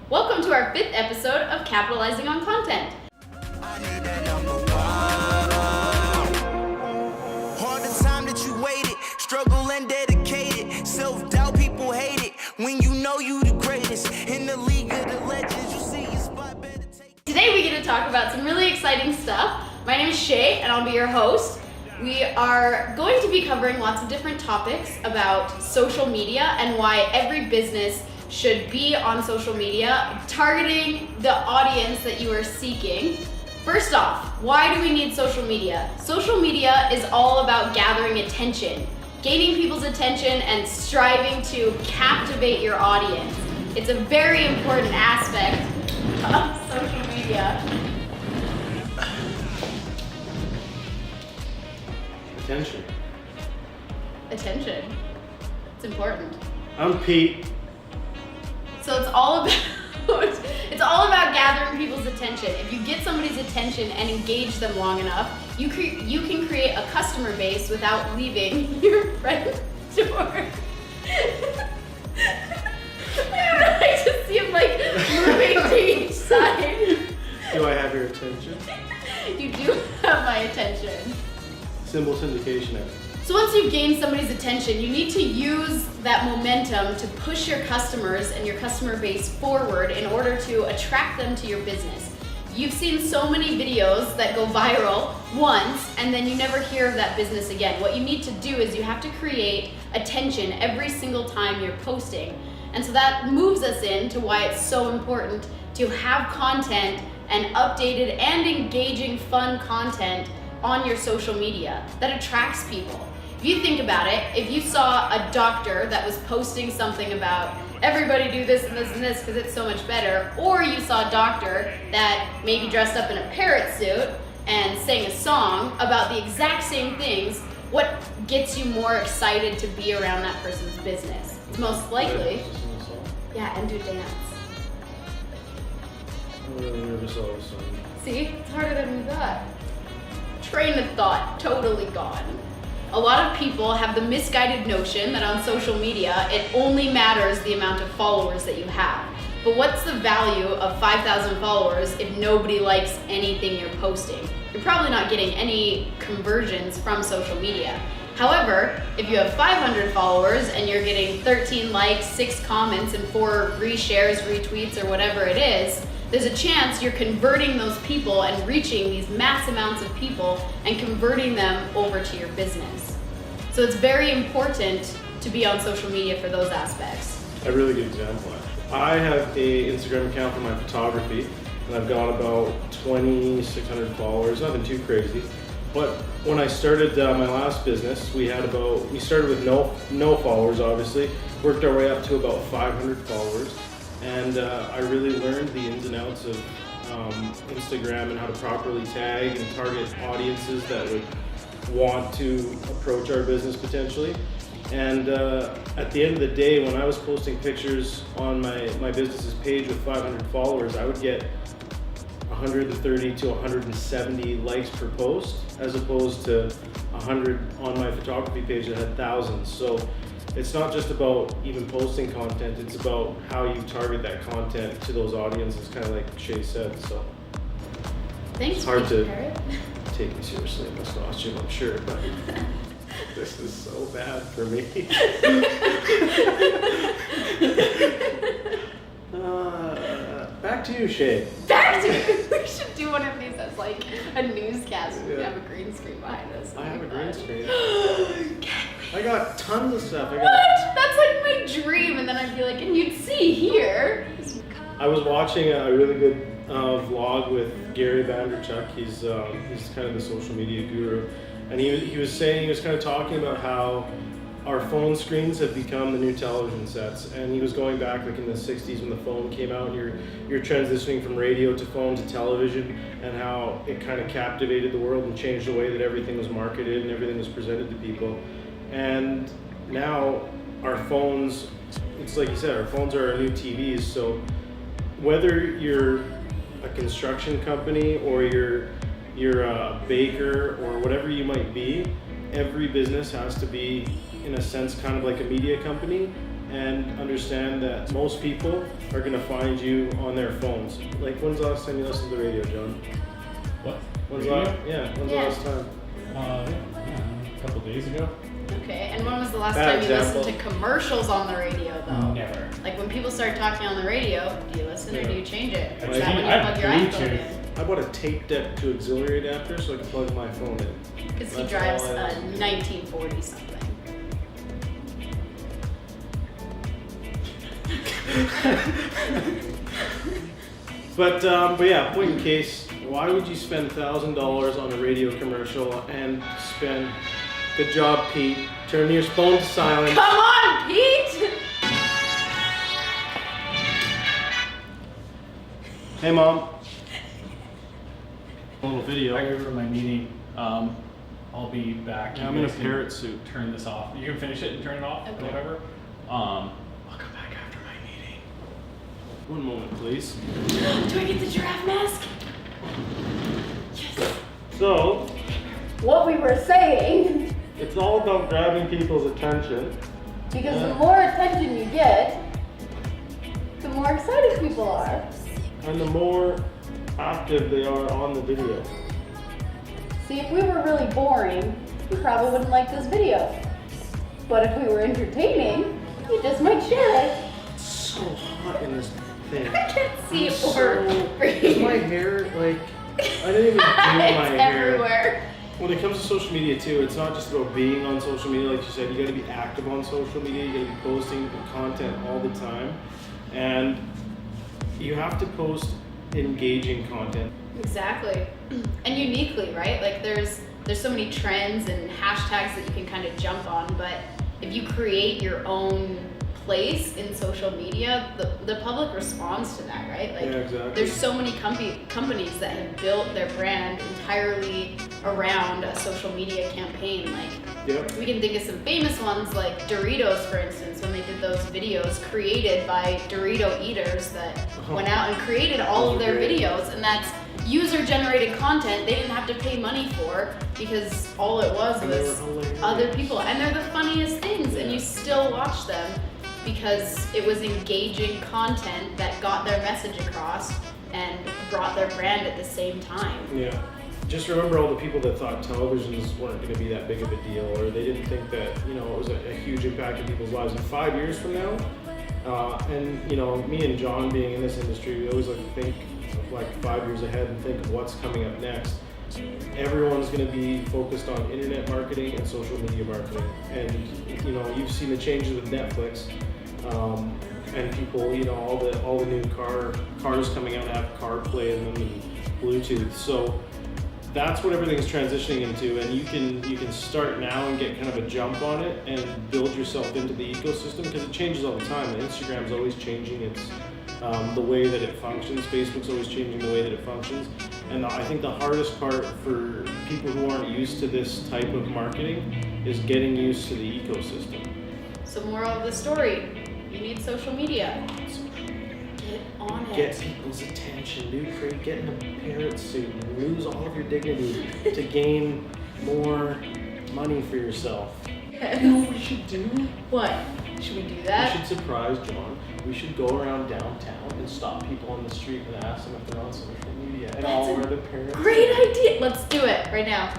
Welcome to our 5th episode of Capitalizing on Content. All the time that you waited, struggle and dedicated, self-doubt, people hate it. When you know you the greatest, in the league of the legends, you see your spot better take. Today we get to talk about some really exciting stuff. My name is Shay and I'll be your host. We are going to be covering lots of different topics about social media and why every business should be on social media, targeting the audience that you are seeking. First off, why do we need social media? Social media is all about gathering attention, gaining people's attention and striving to captivate your audience. It's a very important aspect of social media. Attention. It's important. I'm Pete. So it's all about gathering people's attention. If you get somebody's attention and engage them long enough, you can create a customer base without leaving your front door. I just see him like moving to each side. Do I have your attention? You do have my attention. Symbol syndication. So once you've gained somebody's attention, you need to use that momentum to push your customers and your customer base forward in order to attract them to your business. You've seen so many videos that go viral once and then you never hear of that business again. What you need to do is you have to create attention every single time you're posting. And so that moves us into why it's so important to have content and updated and engaging fun content on your social media that attracts people. If you think about it, if you saw a doctor that was posting something about everybody do this and this and this because it's so much better, or you saw a doctor that maybe dressed up in a parrot suit and sang a song about the exact same things, what gets you more excited to be around that person's business? It's most likely, yeah, and do dance. I'm really nervous all of a sudden. See, it's harder than we thought. Train of thought totally gone. A lot of people have the misguided notion that on social media, it only matters the amount of followers that you have. But what's the value of 5,000 followers if nobody likes anything you're posting? You're probably not getting any conversions from social media. However, if you have 500 followers and you're getting 13 likes, 6 comments, and 4 reshares, retweets, or whatever it is, there's a chance you're converting those people and reaching these mass amounts of people and converting them over to your business. So it's very important to be on social media for those aspects. A really good example. I have a Instagram account for my photography, and I've got about 2,600 followers. Nothing too crazy. But when I started my last business, we started with no followers, obviously. Worked our way up to about 500 followers. And I really learned the ins and outs of Instagram and how to properly tag and target audiences that would want to approach our business potentially. And at the end of the day, when I was posting pictures on my business's page with 500 followers, I would get 130 to 170 likes per post, as opposed to 100 on my photography page that had thousands. So it's not just about even posting content, it's about how you target that content to those audiences, kind of like Shay said. So Thanks, it's hard to Parrot. take me seriously in this costume, I'm sure, but this is so bad for me. Back to you, Shay. Back to we should do one of these as like a newscast. We have a green screen behind us. I have a green screen. Can we? I got tons of stuff. What? That's like my dream, and then I'd be like, and you'd see here. I was watching a really good vlog with Gary Vaynerchuk. He's kind of the social media guru, and he was kind of talking about how our phone screens have become the new television sets, and he was going back like in the 60s when the phone came out, and you're transitioning from radio to phone to television, and how it kind of captivated the world and changed the way that everything was marketed and everything was presented to people. And now our phones, it's like you said, our phones are our new TVs. So whether you're a construction company or you're a baker or whatever you might be, every business has to be, in a sense, kind of like a media company, and understand that most people are gonna find you on their phones. Like, when's the last time you listened to the radio, John? What? When's Radio? the last time? A couple days ago. Okay, and when was the last Bad time you example. listened to commercials on the radio though? Never. Like when people start talking on the radio, do you listen or do you change it? Or is I that when you have plug your iPhone Bluetooth. in? I bought a tape deck to auxiliary adapter so I can plug my phone in. Because he That's drives all I a 1940 something. But yeah, point in case, why would you spend $1,000 on a radio commercial and spend, good job, Pete, turn your phone to silent. Come on, Pete! Hey, Mom. A little video. I go to my meeting. I'll be back. Yeah, You I'm in a guys can parrot suit. Turn this off. You can finish it and turn it off or Okay. whatever. I'll come back after my meeting. One moment, please. Do I get the giraffe mask? Yes. So, What we were saying, it's all about grabbing people's attention. because the more attention you get, the more excited people are. And the more active they are on the video. See, if we were really boring, you probably wouldn't like this video. But if we were entertaining, you just might share it. It's so hot in this thing. I can't see it So, or is my hair, like, I didn't even do my it's hair. everywhere. When it comes to social media too, it's not just about being on social media, like you said, you gotta be active on social media, you gotta be posting content all the time. And you have to post engaging content. Exactly. And uniquely, right? Like there's so many trends and hashtags that you can kind of jump on, but if you create your own place in social media, the public responds to that, right? Like Yeah, exactly. there's so many companies that have built their brand entirely around a social media campaign. Like Yep. we can think of some famous ones like Doritos, for instance, when they did those videos created by Dorito eaters that went out and created all of their Great. videos, and that's user-generated content they didn't have to pay money for because all it was And they was were hilarious. other people, and they're the funniest things, and you still watch them because it was engaging content that got their message across and brought their brand at the same time. Yeah. Just remember all the people that thought televisions weren't going to be that big of a deal, or they didn't think that, you know, it was a huge impact in people's lives. And 5 years from now, and you know, me and John being in this industry, we always like to think like 5 years ahead and think of what's coming up next. Everyone's going to be focused on internet marketing and social media marketing. And you know, you've seen the changes with Netflix, and people, you know, all the new cars coming out have CarPlay in them and Bluetooth. So that's what everything's transitioning into, and you can start now and get kind of a jump on it and build yourself into the ecosystem, because it changes all the time. Instagram's always changing its the way that it functions. Facebook's always changing the way that it functions. And I think the hardest part for people who aren't used to this type of marketing is getting used to the ecosystem. So moral of the story, you need social media. Get on it. Get people's attention, dude. Get in a parrot suit and lose all of your dignity to gain more money for yourself. You know what we should do? What? Should we do We that? should surprise John. We should go around downtown and stop people on the street and ask them if they're on social media and That's all a wear the parrot Great idea. Let's do it right now.